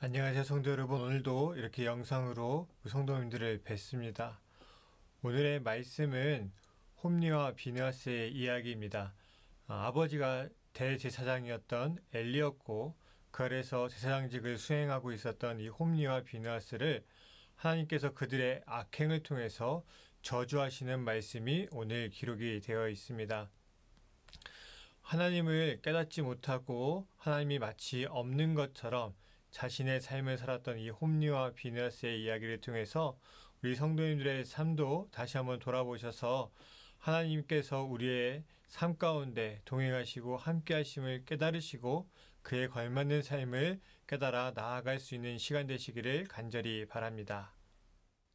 안녕하세요 성도 여러분. 오늘도 이렇게 영상으로 성도님들을 뵙습니다. 오늘의 말씀은 홈리와 비느하스의 이야기입니다. 아버지가 대제사장이었던 엘리였고 그 아래서 제사장직을 수행하고 있었던 이 홈리와 비느하스를 하나님께서 그들의 악행을 통해서 저주하시는 말씀이 오늘 기록이 되어 있습니다. 하나님을 깨닫지 못하고 하나님이 마치 없는 것처럼 자신의 삶을 살았던 이 홈리와 비느하스의 이야기를 통해서 우리 성도님들의 삶도 다시 한번 돌아보셔서 하나님께서 우리의 삶 가운데 동행하시고 함께 하심을 깨달으시고 그에 걸맞는 삶을 깨달아 나아갈 수 있는 시간 되시기를 간절히 바랍니다.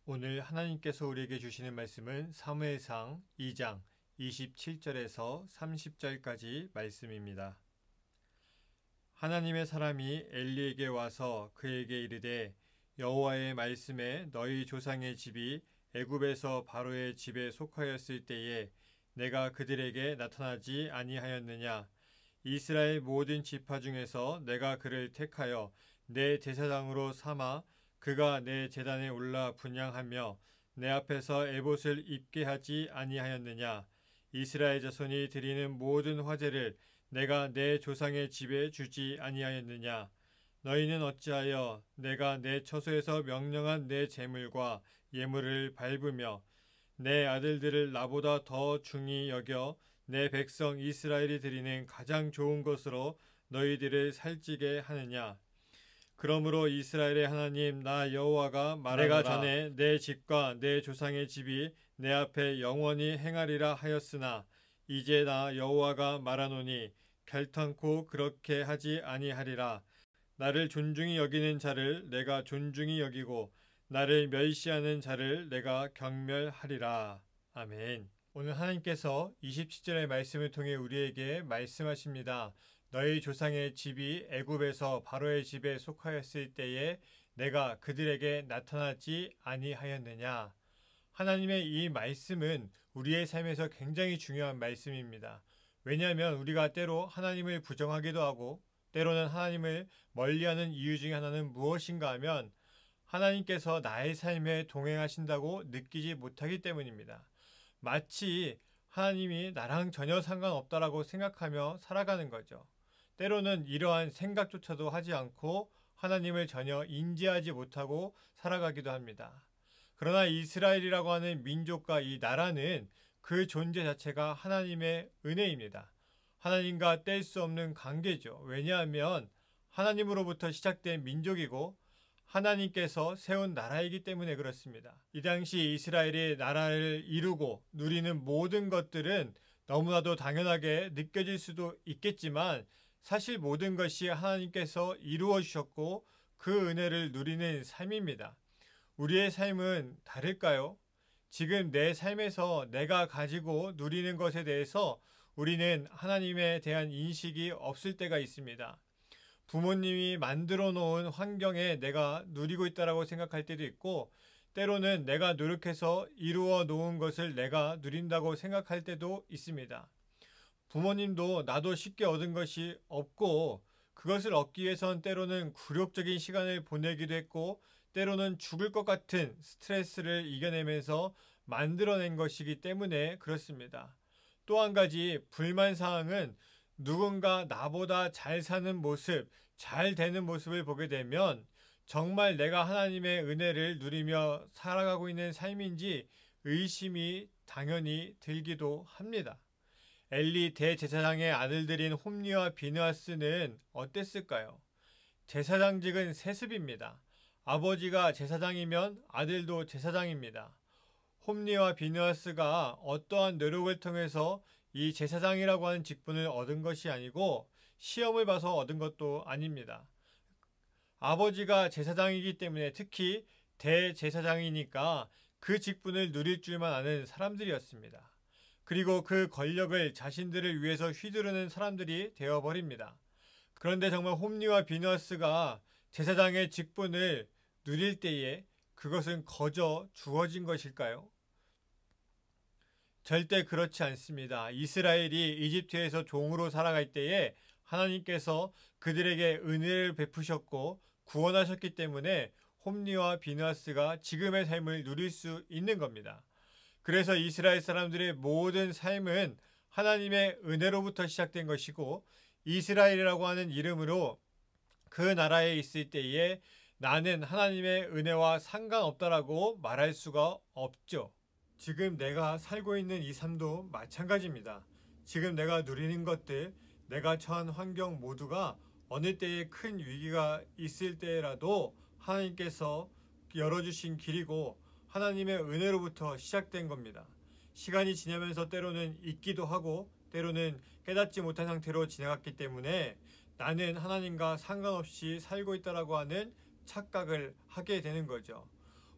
오늘 하나님께서 우리에게 주시는 말씀은 사무엘상 2장 27절에서 30절까지 말씀입니다. 하나님의 사람이 엘리에게 와서 그에게 이르되 여호와의 말씀에 너희 조상의 집이 애굽에서 바로의 집에 속하였을 때에 내가 그들에게 나타나지 아니하였느냐. 이스라엘 모든 지파 중에서 내가 그를 택하여 내 제사장으로 삼아 그가 내 제단에 올라 분향하며 내 앞에서 에봇을 입게 하지 아니하였느냐. 이스라엘 자손이 드리는 모든 화제를 내가 내 조상의 집에 주지 아니하였느냐. 너희는 어찌하여 내가 내 처소에서 명령한 내 제물과 예물을 밟으며 내 아들들을 나보다 더 중히 여겨 내 백성 이스라엘이 드리는 가장 좋은 것으로 너희들을 살찌게 하느냐. 그러므로 이스라엘의 하나님 나 여호와가 말하노라. 내가 전에 내 집과 내 조상의 집이 내 앞에 영원히 행하리라 하였으나 이제 나 여호와가 말하노니 결탄코 그렇게 하지 아니하리라. 나를 존중히 여기는 자를 내가 존중히 여기고 나를 멸시하는 자를 내가 경멸하리라. 아멘. 오늘 하나님께서 27절의 말씀을 통해 우리에게 말씀하십니다. 너희 조상의 집이 애굽에서 바로의 집에 속하였을 때에 내가 그들에게 나타나지 아니하였느냐. 하나님의 이 말씀은 우리의 삶에서 굉장히 중요한 말씀입니다. 왜냐하면 우리가 때로 하나님을 부정하기도 하고 때로는 하나님을 멀리하는 이유 중에 하나는 무엇인가 하면 하나님께서 나의 삶에 동행하신다고 느끼지 못하기 때문입니다. 마치 하나님이 나랑 전혀 상관없다라고 생각하며 살아가는 거죠. 때로는 이러한 생각조차도 하지 않고 하나님을 전혀 인지하지 못하고 살아가기도 합니다. 그러나 이스라엘이라고 하는 민족과 이 나라는 그 존재 자체가 하나님의 은혜입니다. 하나님과 뗄 수 없는 관계죠. 왜냐하면 하나님으로부터 시작된 민족이고 하나님께서 세운 나라이기 때문에 그렇습니다. 이 당시 이스라엘이 나라를 이루고 누리는 모든 것들은 너무나도 당연하게 느껴질 수도 있겠지만 사실 모든 것이 하나님께서 이루어 주셨고 그 은혜를 누리는 삶입니다. 우리의 삶은 다를까요? 지금 내 삶에서 내가 가지고 누리는 것에 대해서 우리는 하나님에 대한 인식이 없을 때가 있습니다. 부모님이 만들어 놓은 환경에 내가 누리고 있다고 생각할 때도 있고 때로는 내가 노력해서 이루어 놓은 것을 내가 누린다고 생각할 때도 있습니다. 부모님도 나도 쉽게 얻은 것이 없고 그것을 얻기 위해선 때로는 굴욕적인 시간을 보내기도 했고 때로는 죽을 것 같은 스트레스를 이겨내면서 만들어낸 것이기 때문에 그렇습니다. 또 한 가지 불만사항은 누군가 나보다 잘 사는 모습, 잘 되는 모습을 보게 되면 정말 내가 하나님의 은혜를 누리며 살아가고 있는 삶인지 의심이 당연히 들기도 합니다. 엘리 대제사장의 아들들인 홈리와 비느하스는 어땠을까요? 제사장직은 세습입니다. 아버지가 제사장이면 아들도 제사장입니다. 홈리와 비느하스가 어떠한 노력을 통해서 이 제사장이라고 하는 직분을 얻은 것이 아니고 시험을 봐서 얻은 것도 아닙니다. 아버지가 제사장이기 때문에 특히 대제사장이니까 그 직분을 누릴 줄만 아는 사람들이었습니다. 그리고 그 권력을 자신들을 위해서 휘두르는 사람들이 되어버립니다. 그런데 정말 홈리와 비느하스가 제사장의 직분을 누릴 때에 그것은 거저 주어진 것일까요? 절대 그렇지 않습니다. 이스라엘이 이집트에서 종으로 살아갈 때에 하나님께서 그들에게 은혜를 베푸셨고 구원하셨기 때문에 홈리와 비느하스가 지금의 삶을 누릴 수 있는 겁니다. 그래서 이스라엘 사람들의 모든 삶은 하나님의 은혜로부터 시작된 것이고 이스라엘이라고 하는 이름으로 그 나라에 있을 때에 나는 하나님의 은혜와 상관없다라고 말할 수가 없죠. 지금 내가 살고 있는 이 삶도 마찬가지입니다. 지금 내가 누리는 것들, 내가 처한 환경 모두가 어느 때에 큰 위기가 있을 때라도 하나님께서 열어주신 길이고 하나님의 은혜로부터 시작된 겁니다. 시간이 지나면서 때로는 잊기도 하고 때로는 깨닫지 못한 상태로 지나갔기 때문에 나는 하나님과 상관없이 살고 있다라고 하는 착각을 하게 되는 거죠.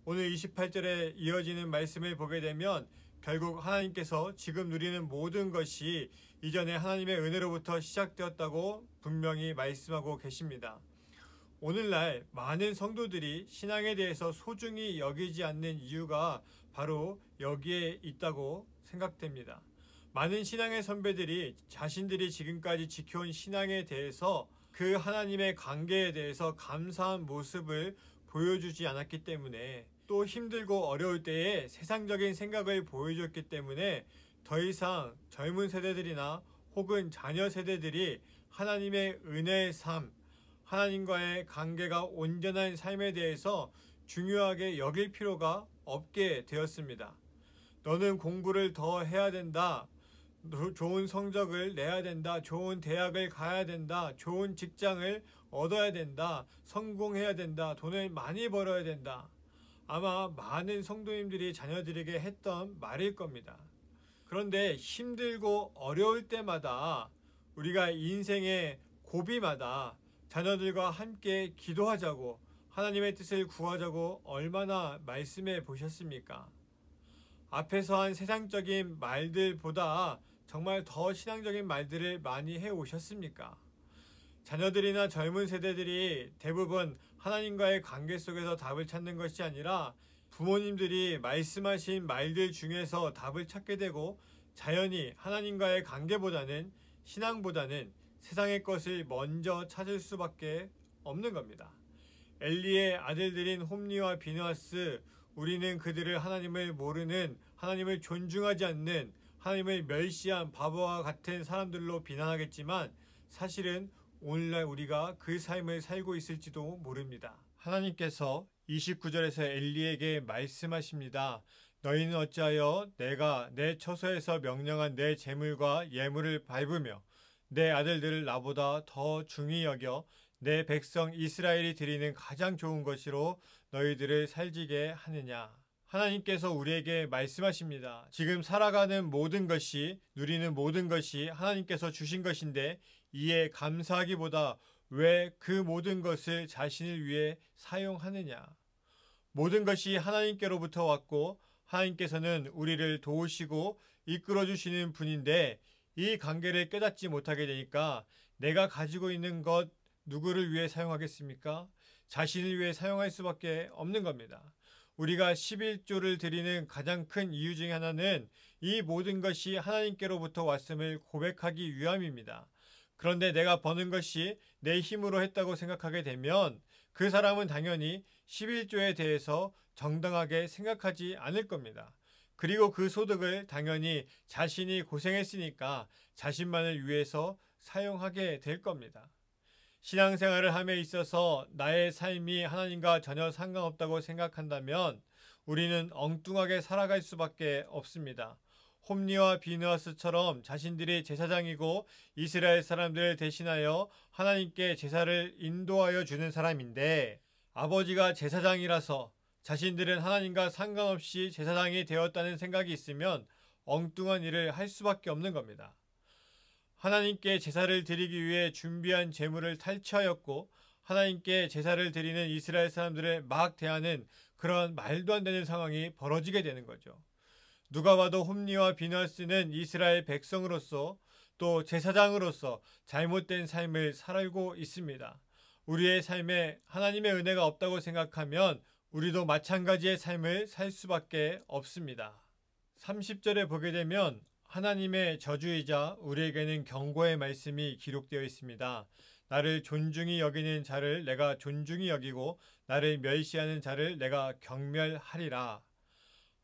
오늘 28절에 이어지는 말씀을 보게 되면 결국 하나님께서 지금 누리는 모든 것이 이전에 하나님의 은혜로부터 시작되었다고 분명히 말씀하고 계십니다. 오늘날 많은 성도들이 신앙에 대해서 소중히 여기지 않는 이유가 바로 여기에 있다고 생각됩니다. 많은 신앙의 선배들이 자신들이 지금까지 지켜온 신앙에 대해서 그 하나님의 관계에 대해서 감사한 모습을 보여주지 않았기 때문에 또 힘들고 어려울 때에 세상적인 생각을 보여줬기 때문에 더 이상 젊은 세대들이나 혹은 자녀 세대들이 하나님의 은혜의 삶, 하나님과의 관계가 온전한 삶에 대해서 중요하게 여길 필요가 없게 되었습니다. 너는 공부를 더 해야 된다. 좋은 성적을 내야 된다. 좋은 대학을 가야 된다. 좋은 직장을 얻어야 된다. 성공해야 된다. 돈을 많이 벌어야 된다. 아마 많은 성도님들이 자녀들에게 했던 말일 겁니다. 그런데 힘들고 어려울 때마다 우리가 인생의 고비마다 자녀들과 함께 기도하자고 하나님의 뜻을 구하자고 얼마나 말씀해 보셨습니까? 앞에서 한 세상적인 말들보다 정말 더 신앙적인 말들을 많이 해 오셨습니까? 자녀들이나 젊은 세대들이 대부분 하나님과의 관계 속에서 답을 찾는 것이 아니라 부모님들이 말씀하신 말들 중에서 답을 찾게 되고 자연히 하나님과의 관계보다는 신앙보다는 세상의 것을 먼저 찾을 수밖에 없는 겁니다. 엘리의 아들들인 홈리와 비느하스, 우리는 그들을 하나님을 모르는, 하나님을 존중하지 않는, 하나님을 멸시한 바보와 같은 사람들로 비난하겠지만 사실은 오늘날 우리가 그 삶을 살고 있을지도 모릅니다. 하나님께서 29절에서 엘리에게 말씀하십니다. 너희는 어찌하여 내가 내 처소에서 명령한 내 재물과 예물을 밟으며 내 아들들을 나보다 더 중히 여겨 내 백성 이스라엘이 드리는 가장 좋은 것으로 너희들을 살지게 하느냐. 하나님께서 우리에게 말씀하십니다. 지금 살아가는 모든 것이, 누리는 모든 것이 하나님께서 주신 것인데 이에 감사하기보다 왜 그 모든 것을 자신을 위해 사용하느냐. 모든 것이 하나님께로부터 왔고 하나님께서는 우리를 도우시고 이끌어 주시는 분인데 이 관계를 깨닫지 못하게 되니까 내가 가지고 있는 것 누구를 위해 사용하겠습니까? 자신을 위해 사용할 수밖에 없는 겁니다. 우리가 11조를 드리는 가장 큰 이유 중에 하나는 이 모든 것이 하나님께로부터 왔음을 고백하기 위함입니다. 그런데 내가 버는 것이 내 힘으로 했다고 생각하게 되면 그 사람은 당연히 11조에 대해서 정당하게 생각하지 않을 겁니다. 그리고 그 소득을 당연히 자신이 고생했으니까 자신만을 위해서 사용하게 될 겁니다. 신앙생활을 함에 있어서 나의 삶이 하나님과 전혀 상관없다고 생각한다면 우리는 엉뚱하게 살아갈 수밖에 없습니다. 홈리와 비느하스처럼 자신들이 제사장이고 이스라엘 사람들을 대신하여 하나님께 제사를 인도하여 주는 사람인데 아버지가 제사장이라서 자신들은 하나님과 상관없이 제사장이 되었다는 생각이 있으면 엉뚱한 일을 할 수밖에 없는 겁니다. 하나님께 제사를 드리기 위해 준비한 제물을 탈취하였고 하나님께 제사를 드리는 이스라엘 사람들을 막 대하는 그런 말도 안 되는 상황이 벌어지게 되는 거죠. 누가 봐도 홈리와 비느하스는 이스라엘 백성으로서 또 제사장으로서 잘못된 삶을 살고 있습니다. 우리의 삶에 하나님의 은혜가 없다고 생각하면 우리도 마찬가지의 삶을 살 수밖에 없습니다. 30절에 보게 되면 하나님의 저주이자 우리에게는 경고의 말씀이 기록되어 있습니다. 나를 존중히 여기는 자를 내가 존중히 여기고 나를 멸시하는 자를 내가 경멸하리라.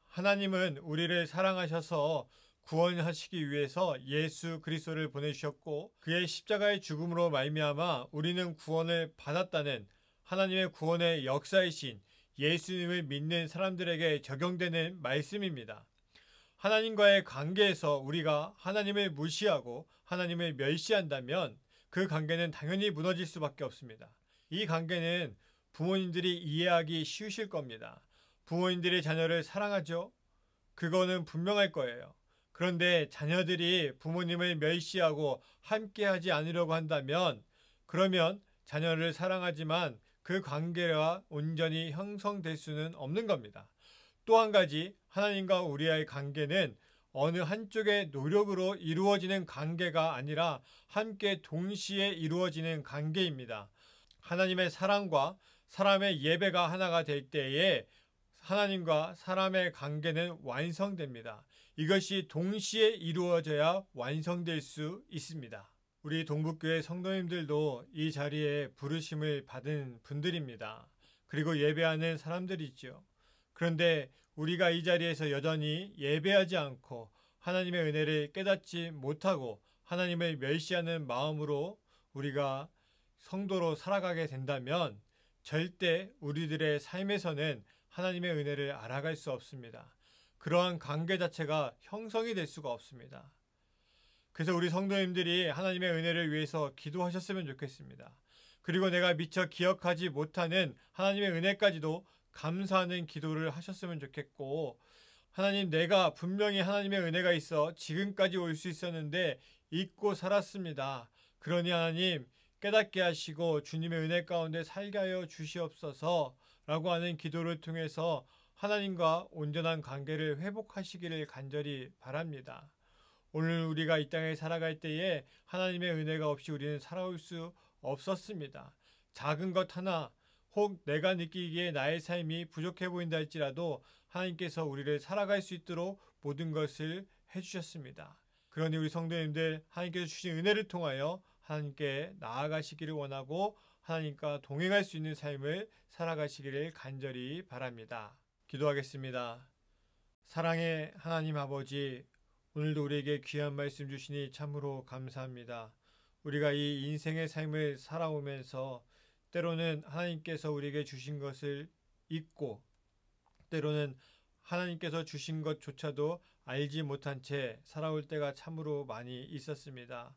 하나님은 우리를 사랑하셔서 구원하시기 위해서 예수 그리스도를 보내주셨고 그의 십자가의 죽음으로 말미암아 우리는 구원을 받았다는 하나님의 구원의 역사이신 예수님을 믿는 사람들에게 적용되는 말씀입니다. 하나님과의 관계에서 우리가 하나님을 무시하고 하나님을 멸시한다면 그 관계는 당연히 무너질 수밖에 없습니다. 이 관계는 부모님들이 이해하기 쉬우실 겁니다. 부모님들이 자녀를 사랑하죠? 그거는 분명할 거예요. 그런데 자녀들이 부모님을 멸시하고 함께하지 않으려고 한다면 그러면 자녀를 사랑하지만 그 관계가 온전히 형성될 수는 없는 겁니다. 또 한 가지 하나님과 우리의 관계는 어느 한쪽의 노력으로 이루어지는 관계가 아니라 함께 동시에 이루어지는 관계입니다. 하나님의 사랑과 사람의 예배가 하나가 될 때에 하나님과 사람의 관계는 완성됩니다. 이것이 동시에 이루어져야 완성될 수 있습니다. 우리 동북교회 성도님들도 이 자리에 부르심을 받은 분들입니다. 그리고 예배하는 사람들이죠. 그런데 우리가 이 자리에서 여전히 예배하지 않고 하나님의 은혜를 깨닫지 못하고 하나님을 멸시하는 마음으로 우리가 성도로 살아가게 된다면 절대 우리들의 삶에서는 하나님의 은혜를 알아갈 수 없습니다. 그러한 관계 자체가 형성이 될 수가 없습니다. 그래서 우리 성도님들이 하나님의 은혜를 위해서 기도하셨으면 좋겠습니다. 그리고 내가 미처 기억하지 못하는 하나님의 은혜까지도 감사하는 기도를 하셨으면 좋겠고, 하나님, 내가 분명히 하나님의 은혜가 있어 지금까지 올 수 있었는데 잊고 살았습니다. 그러니 하나님 깨닫게 하시고 주님의 은혜 가운데 살게 하여 주시옵소서 라고 하는 기도를 통해서 하나님과 온전한 관계를 회복하시기를 간절히 바랍니다. 오늘 우리가 이 땅에 살아갈 때에 하나님의 은혜가 없이 우리는 살아올 수 없었습니다. 작은 것 하나, 혹 내가 느끼기에 나의 삶이 부족해 보인다 할지라도 하나님께서 우리를 살아갈 수 있도록 모든 것을 해주셨습니다. 그러니 우리 성도님들, 하나님께서 주신 은혜를 통하여 하나님께 나아가시기를 원하고 하나님과 동행할 수 있는 삶을 살아가시기를 간절히 바랍니다. 기도하겠습니다. 사랑의 하나님 아버지, 오늘도 우리에게 귀한 말씀 주시니 참으로 감사합니다. 우리가 이 인생의 삶을 살아오면서 때로는 하나님께서 우리에게 주신 것을 잊고 때로는 하나님께서 주신 것조차도 알지 못한 채 살아올 때가 참으로 많이 있었습니다.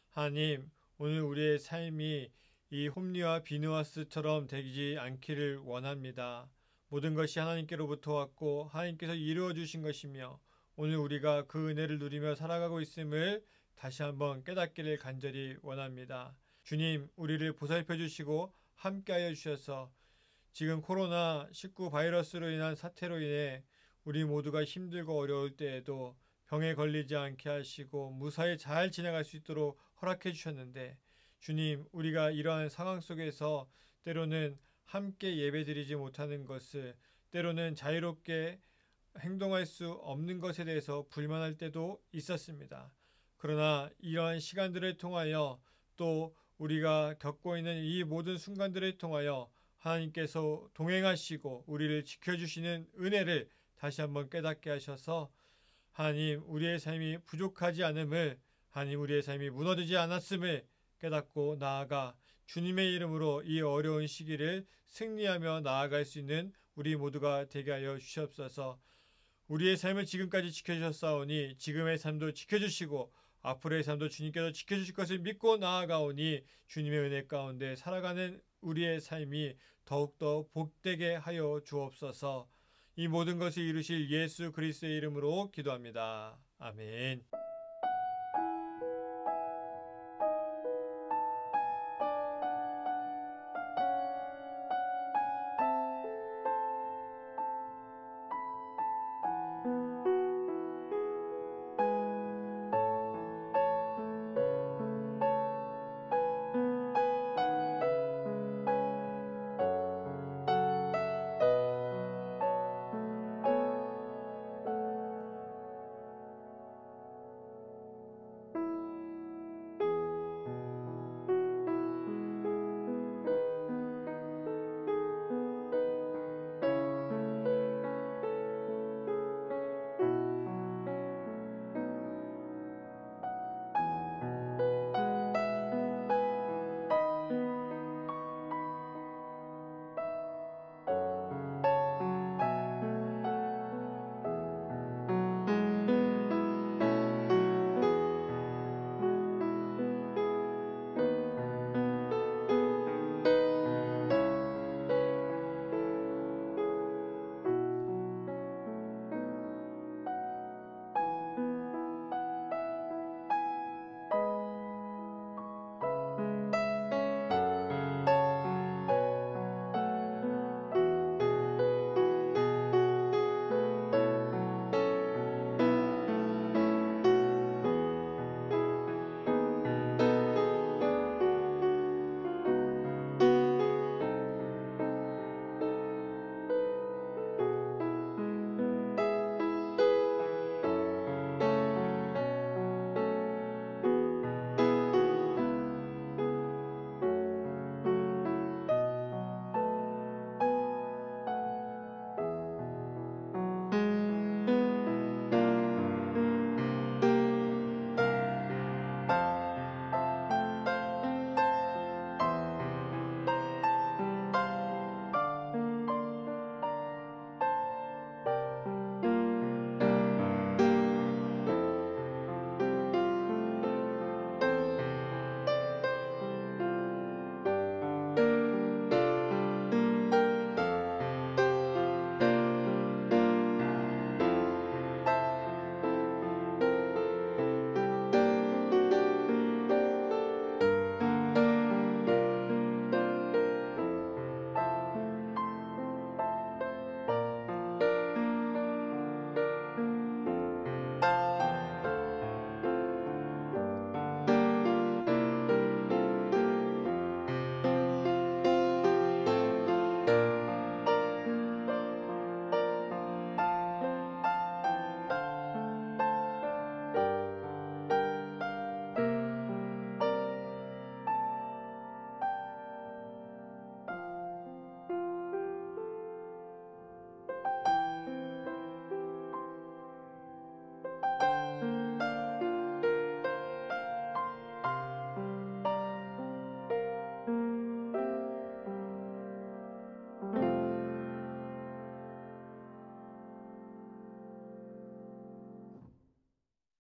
하나님, 오늘 우리의 삶이 이 홈리와 비느하스처럼 되지 않기를 원합니다. 모든 것이 하나님께로부터 왔고 하나님께서 이루어 주신 것이며 오늘 우리가 그 은혜를 누리며 살아가고 있음을 다시 한번 깨닫기를 간절히 원합니다. 주님, 우리를 보살펴 주시고 함께하여 주셔서 지금 코로나19 바이러스로 인한 사태로 인해 우리 모두가 힘들고 어려울 때에도 병에 걸리지 않게 하시고 무사히 잘 지나갈 수 있도록 허락해 주셨는데, 주님, 우리가 이러한 상황 속에서 때로는 함께 예배드리지 못하는 것을, 때로는 자유롭게 행동할 수 없는 것에 대해서 불만할 때도 있었습니다. 그러나 이러한 시간들을 통하여 또 우리가 겪고 있는 이 모든 순간들을 통하여 하나님께서 동행하시고 우리를 지켜주시는 은혜를 다시 한번 깨닫게 하셔서 하나님, 우리의 삶이 부족하지 않음을, 하나님, 우리의 삶이 무너지지 않았음을 깨닫고 나아가 주님의 이름으로 이 어려운 시기를 승리하며 나아갈 수 있는 우리 모두가 되게 하여 주시옵소서. 우리의 삶을 지금까지 지켜주셨사오니 지금의 삶도 지켜주시고 앞으로의 삶도 주님께서 지켜주실 것을 믿고 나아가오니 주님의 은혜 가운데 살아가는 우리의 삶이 더욱더 복되게 하여 주옵소서. 이 모든 것을 이루실 예수 그리스도의 이름으로 기도합니다. 아멘.